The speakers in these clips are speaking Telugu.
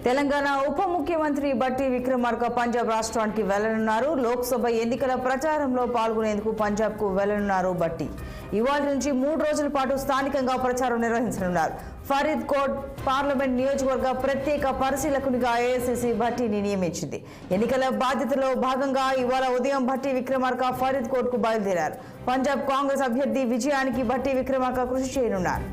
తెలంగాణ ఉప ముఖ్యమంత్రి బట్టి విక్రమార్క పంజాబ్ రాష్ట్రానికి వెళ్లనున్నారు. లోక్సభ ఎన్నికల ప్రచారంలో పాల్గొనేందుకు పంజాబ్కు వెళ్లనున్నారు బట్టి. ఇవాళ నుంచి 3 రోజుల పాటు స్థానికంగా ప్రచారం నిర్వహించనున్నారు. ఫరీద్కోట్ పార్లమెంట్ నియోజకవర్గ ప్రత్యేక పరిశీలకునిగా ఏఐసీసీ భట్టిని నియమించింది. ఎన్నికల బాధ్యతలో భాగంగా ఇవాళ ఉదయం భట్టి విక్రమార్క ఫరీద్కోట్కు బయలుదేరారు. పంజాబ్ కాంగ్రెస్ అభ్యర్థి విజయానికి భట్టి విక్రమార్క కృషి చేయనున్నారు.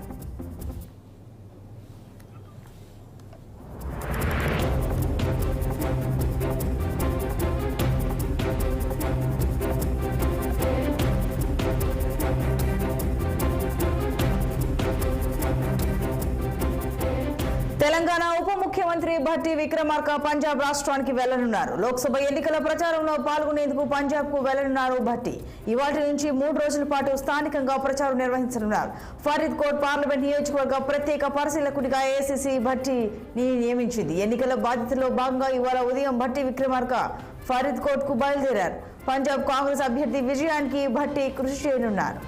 తెలంగాణ ఉప ముఖ్యమంత్రి భట్టి విక్రమార్క పంజాబ్ రాష్ట్రానికి వెళ్లనున్నారు. లోక్సభ ఎన్నికల ప్రచారంలో పాల్గొనేందుకు పంజాబ్కు వెళ్లనున్నారు భట్టి. ఇవాటి నుంచి 3 రోజుల పాటు స్థానికంగా ప్రచారం నిర్వహించనున్నారు. ఫరీద్కోట్ పార్లమెంట్ నియోజకవర్గ ప్రత్యేక పరిశీలకుడిగా ఏఐసీసీ భట్టిని నియమించింది. ఎన్నికల బాధ్యతలో భాగంగా ఇవాళ ఉదయం భట్టి విక్రమార్క ఫరీద్కోట్కు బయలుదేరారు. పంజాబ్ కాంగ్రెస్ అభ్యర్థి విజయానికి భట్టి కృషి చేయనున్నారు.